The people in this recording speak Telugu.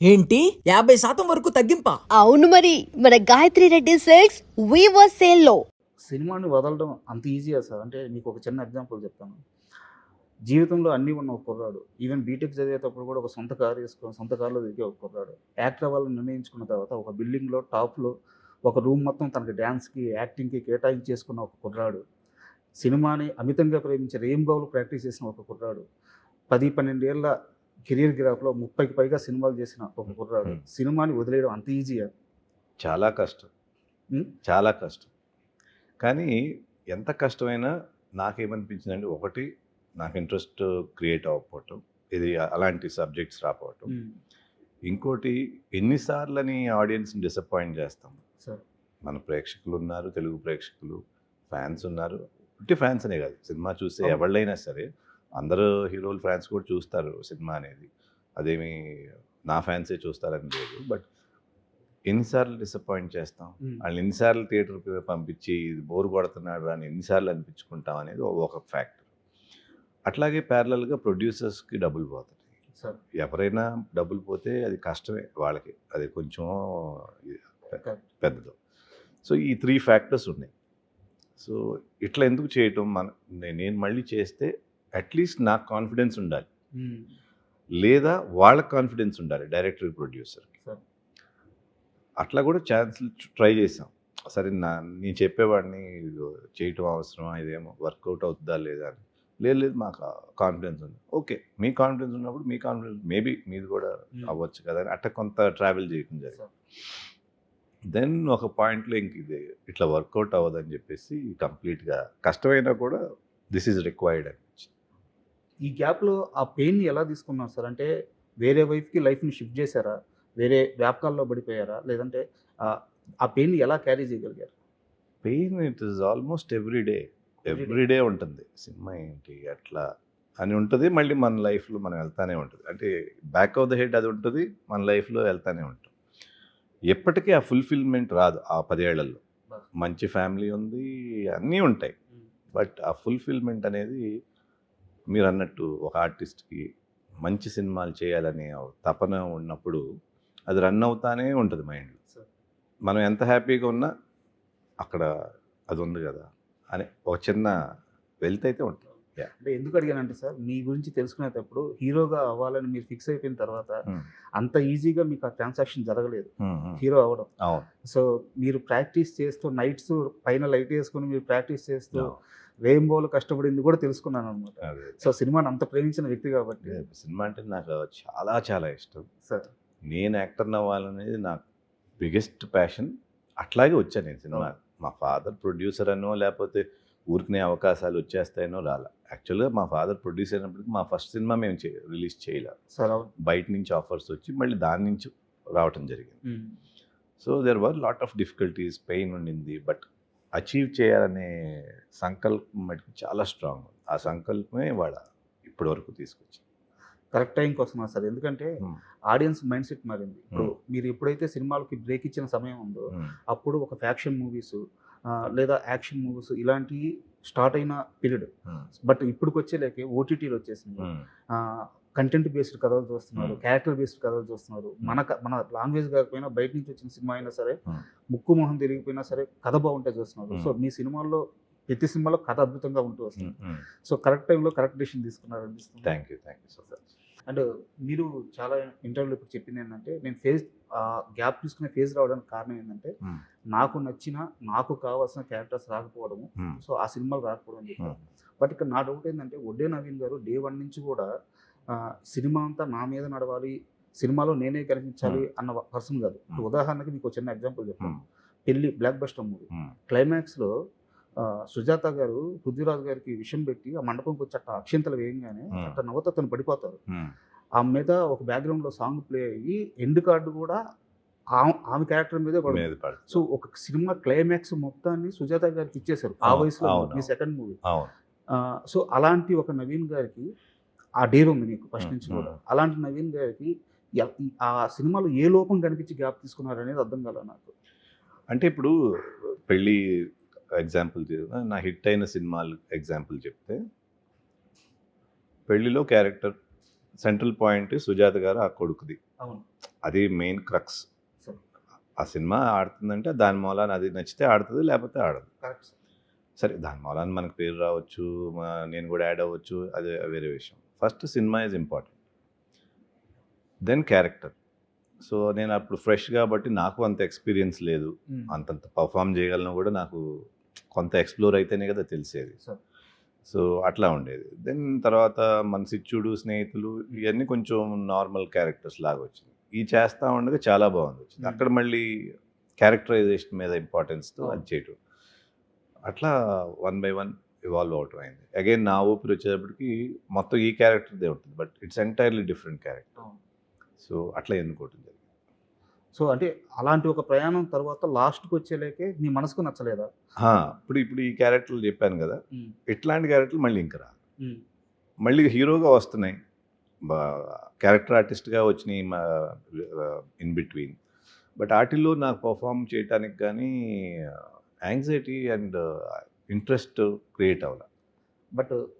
ఏంటి 50% వరకు తగ్గింపా? అవును మరి, మన Gayatri Reddy silks weaver sale లో. సినిమాని వదలడం అంత ఈజీయా సార్? అంటే మీకు ఒక చిన్న ఎగ్జాంపుల్ చెప్తాను. జీవితంలో అన్నీ ఉన్న ఒక కుర్రాడు, ఈవెన్ బీటెక్ చదివేటప్పుడు కూడా ఒక సొంత కారు వేసుకొని సొంత కారులో తిరిగే ఒక కుర్రాడు, యాక్టర్ అవ్వాలని నిర్ణయించుకున్న తర్వాత ఒక బిల్డింగ్లో టాప్లో ఒక రూమ్ మొత్తం తనకి డ్యాన్స్కి యాక్టింగ్కి కేటాయించేసుకున్న ఒక కుర్రాడు, సినిమాని అమితంగా ప్రేమించే రెయిన్బోలు ప్రాక్టీస్ చేసిన ఒక కుర్రాడు, 10-12 ఏళ్ళ కెరీర్ గ్రాఫ్లో 30కి పైగా సినిమాలు చేసిన ఒక కుర్రాడు, సినిమాని వదిలేయడం అంత ఈజీయా? చాలా కష్టం, చాలా కష్టం. కానీ ఎంత కష్టమైనా నాకేమనిపించిందంటే, ఒకటి నాకు ఇంట్రెస్ట్ క్రియేట్ అవ్వకపోవటం, ఇది అలాంటి సబ్జెక్ట్స్ రాకపోవటం. ఇంకోటి, ఎన్నిసార్లని ఆడియన్స్ని డిసప్పాయింట్ చేస్తాం. సార్ మన ప్రేక్షకులు ఉన్నారు, తెలుగు ప్రేక్షకులు, ఫ్యాన్స్ ఉన్నారు. ఉట్టి ఫ్యాన్స్ అనే కాదు, సినిమా చూసే ఎవళ్ళైనా సరే, అందరూ హీరోలు ఫ్యాన్స్ కూడా చూస్తారు సినిమా అనేది. అదేమి నా ఫ్యాన్సే చూస్తారని లేదు. బట్ ఎన్నిసార్లు డిసప్పాయింట్ చేస్తాం, వాళ్ళు ఎన్నిసార్లు థియేటర్కి పంపించి ఇది బోర్ కొడుతున్నాడు అని ఎన్నిసార్లు అనిపించుకుంటాం అనేది ఒక ఫ్యాక్టర్. అట్లాగే ప్యారలల్గా ప్రొడ్యూసర్స్కి డబ్బులు పోతాయి. సార్ ఎవరైనా డబ్బులు పోతే అది కష్టమే వాళ్ళకి, అది కొంచెం పెద్దది. సో ఈ 3 ఫ్యాక్టర్స్ ఉన్నాయి. సో ఇట్లా ఎందుకు చేయటం, నేను మళ్ళీ చేస్తే అట్లీస్ట్ నాకు కాన్ఫిడెన్స్ ఉండాలి, లేదా వాళ్ళకి కాన్ఫిడెన్స్ ఉండాలి, డైరెక్టర్ ప్రొడ్యూసర్కి. అట్లా కూడా ఛాన్సులు ట్రై చేసాం. సరే నేను చెప్పేవాడిని చేయటం అవసరమా, ఇదేమో వర్కౌట్ అవుతుందా లేదా అని. లేదు మాకు కాన్ఫిడెన్స్ ఉంది. ఓకే, మీ కాన్ఫిడెన్స్ ఉన్నప్పుడు మీ కాన్ఫిడెన్స్ మేబీ మీది కూడా అవ్వచ్చు కదా అని అట్లా కొంత ట్రావెల్ చేయడం జరిగింది. దెన్ ఒక పాయింట్లో ఇంక ఇది ఇట్లా వర్కౌట్ అవ్వదని చెప్పేసి కంప్లీట్గా కష్టమైనా కూడా దిస్ ఈజ్ రిక్వైర్డ్ అనిపించింది. ఈ గ్యాప్లో ఆ పెయిన్ని ఎలా తీసుకున్నారు సార్? అంటే వేరే వైపుకి లైఫ్ని షిఫ్ట్ చేశారా, వేరే వ్యాపకాల్లో పడిపోయారా, లేదంటే ఆ పెయిన్ని ఎలా క్యారీ చేయగలిగారు? Pain it is almost everyday ఉంటుంది. సినిమా ఏంటి అట్లా అని ఉంటుంది, మళ్ళీ మన లైఫ్లో మనం వెళ్తానే ఉంటుంది. అంటే బ్యాక్ ఆఫ్ ద హెడ్ అది ఉంటుంది, మన లైఫ్లో వెళ్తానే ఉంటాం. ఎప్పటికీ ఆ ఫుల్ఫిల్మెంట్ రాదు. ఆ 10 ఏళ్లలో మంచి ఫ్యామిలీ ఉంది, అన్నీ ఉంటాయి, బట్ ఆ ఫుల్ఫిల్మెంట్ అనేది మీరు అన్నట్టు ఒక ఆర్టిస్ట్కి మంచి సినిమాలు చేయాలనే తపన ఉన్నప్పుడు అది రన్ అవుతానే ఉంటుంది మైండ్లో. మనం ఎంత హ్యాపీగా ఉన్నా అక్కడ అది ఉంది కదా అని ఒక చిన్న వెల్త్ అయితే ఉంటుంది. అంటే ఎందుకు అడిగానంటే సార్, మీ గురించి తెలుసుకునేటప్పుడు హీరోగా అవ్వాలని మీరు ఫిక్స్ అయిపోయిన తర్వాత అంత ఈజీగా మీకు ఆ ట్రాన్సాక్షన్ జరగలేదు, హీరో అవ్వడం. సో మీరు ప్రాక్టీస్ చేస్తూ నైట్స్ పైన లైట్ వేసుకుని మీరు ప్రాక్టీస్ చేస్తూ రెయిన్బోలు కష్టపడింది కూడా తెలుసుకున్నాను అనమాట. సో సినిమాని అంత ప్రేమించిన వ్యక్తి కాబట్టి. సినిమా అంటే నాకు చాలా చాలా ఇష్టం సార్. నేను యాక్టర్ని అవ్వాలనేది నాకు బిగ్గెస్ట్ ప్యాషన్. అట్లాగే వచ్చాను నేను సినిమా. మా ఫాదర్ ప్రొడ్యూసర్ అనో లేకపోతే ఊరికనే అవకాశాలు వచ్చేస్తాయనో రాలా. యాక్చువల్గా మా ఫాదర్ ప్రొడ్యూసర్ అయినప్పటికీ మా ఫస్ట్ సినిమా మేము రిలీజ్ చేయలేదు. బయట నుంచి ఆఫర్స్ వచ్చి మళ్ళీ దాని నుంచి రావటం జరిగింది. So there were lot of difficulties, pain ఉండింది, బట్ అచీవ్ చేయాలనే సంకల్పం మటుకు చాలా స్ట్రాంగ్. ఆ సంకల్పమే వాళ్ళ ఇప్పటి వరకు తీసుకొచ్చింది. కరెక్ట్ టైంకి వస్తున్నారు సార్, ఎందుకంటే ఆడియన్స్ మైండ్ సెట్ మారింది. ఇప్పుడు మీరు ఎప్పుడైతే సినిమాలకి బ్రేక్ ఇచ్చిన సమయం ఉందో అప్పుడు ఒక ఫ్యాక్షన్ మూవీస్ లేదా యాక్షన్ మూవీస్ ఇలాంటివి స్టార్ట్ అయిన పీరియడ్. బట్ ఇప్పటికి వచ్చేలేకే ఓటీటీలు వచ్చేసింది, కంటెంట్ బేస్డ్ కథలు చూస్తున్నారు, క్యారెక్టర్ బేస్డ్ కథలు చూస్తున్నారు. మన లాంగ్వేజ్ కాకపోయినా బయట నుంచి వచ్చిన సినిమా అయినా సరే, ముక్కు మొహం తిరిగిపోయినా సరే కథ బాగుంటే చూస్తున్నారు. సో మీ సినిమాల్లో ప్రతి సినిమాలో కథ అద్భుతంగా ఉంటూ వస్తుంది. సో కరెక్ట్ టైంలో కరెక్ట్ డెసిషన్ తీసుకున్నారు అనిపిస్తుంది. Thank you so much. And మీరు చాలా ఇంటర్వ్యూలో ఇప్పుడు చెప్పింది ఏంటంటే, నేను గ్యాప్ తీసుకునే ఫేజ్ రావడానికి కారణం ఏంటంటే నాకు నచ్చిన నాకు కావాల్సిన క్యారెక్టర్స్ రాకపోవడము, సో ఆ సినిమాలు రాకపోవడం చెప్పారు. బట్ ఇక్కడ నా డౌట్ ఏంటంటే, ఒడ్డే నవీన్ గారు డే 1 నుంచి కూడా సినిమా అంతా నా మీద నడవాలి, సినిమాలో నేనే కనిపించాలి అన్న పర్సన్ కాదు. ఉదాహరణకి మీకు చిన్న ఎగ్జాంపుల్ చెప్తాను. పెళ్లి బ్లాక్ బస్టర్ మూవీ క్లైమాక్స్లో సుజాత గారు పృథ్వీరాజ్ గారికి విషయం పెట్టి ఆ మండపంకి వచ్చి అట్లా అక్షింతలు వేయంగానే అట్లా నవ్వుతూ అతను పడిపోతారు. ఆ మీద ఒక బ్యాక్గ్రౌండ్లో సాంగ్ ప్లే అయ్యి ఎండ్ కార్డు కూడా ఆమె క్యారెక్టర్ మీదే పడుతుంది. సో ఒక సినిమా క్లైమాక్స్ మొత్తాన్ని సుజాత గారికి ఇచ్చేశారు ఆ వయసులో, మీ సెకండ్ మూవీ. సో అలాంటి ఒక నవీన్ గారికి ఆ డేర్ ఉంది మీకు ఫస్ట్ నుంచి కూడా. అలాంటి నవీన్ గారికి ఆ సినిమాలో ఏ లోపం కనిపించి గ్యాప్ తీసుకున్నారు అనేది అర్థం కాలేదు నాకు. అంటే ఇప్పుడు పెళ్ళి ఎగ్జాంపుల్ నా హిట్ అయిన సినిమాలు ఎగ్జాంపుల్ చెప్తే, పెళ్లిలో క్యారెక్టర్ సెంట్రల్ పాయింట్ సుజాత గారు ఆ కొడుకుది. అవును. అది మెయిన్ క్రక్స్. సార్ ఆ సినిమా ఆడుతుందంటే దాని మూలాన అది నచ్చితే ఆడుతుంది, లేకపోతే ఆడదు. Correct sir. సరే దాని మూలాన మనకు పేరు రావచ్చు, నేను కూడా యాడ్ అవ్వచ్చు, అది వేరే విషయం. First cinema is important, then character. So నేను అప్పుడు ఫ్రెష్ కాబట్టి నాకు అంత ఎక్స్పీరియన్స్ లేదు, అంతంత పర్ఫామ్ చేయగలను కూడా నాకు కొంత ఎక్స్ప్లోర్ అయితేనే కదా తెలిసేది. సార్ సో అట్లా ఉండేది. దెన్ తర్వాత మన సిచ్చుడు, స్నేహితులు ఇవన్నీ కొంచెం నార్మల్ క్యారెక్టర్స్ లాగా వచ్చింది. ఈ చేస్తూ ఉండగా చాలా బాగుంది వచ్చింది. అక్కడ మళ్ళీ క్యారెక్టరైజేషన్ మీద ఇంపార్టెన్స్తో అది చేయటం, అట్లా 1 by 1 ఇవాల్వ్ అవటం అయింది. అగైన్ నా ఊపిరి వచ్చేటప్పటికి మొత్తం ఈ క్యారెక్టర్దే ఉంటుంది, but it's entirely different character. So అట్లా ఎన్నుకోవటం జరిగింది. సో అంటే అలాంటి ఒక ప్రయాణం తర్వాత లాస్ట్కి వచ్చేలేకే మీ మనసుకు నచ్చలేదా? ఇప్పుడు ఈ క్యారెక్టర్లు చెప్పాను కదా, ఇట్లాంటి క్యారెక్టర్లు మళ్ళీ ఇంకా రాదు. మళ్ళీ హీరోగా వస్తున్నాయి, క్యారెక్టర్ ఆర్టిస్ట్గా వచ్చినాయి ఇన్ బిట్వీన్, బట్ వాటిల్లో నాకు పర్ఫామ్ చేయటానికి కానీ యాంగ్జైటీ అండ్ ఇంట్రెస్ట్ క్రియేట్ అవ్వాలి. బట్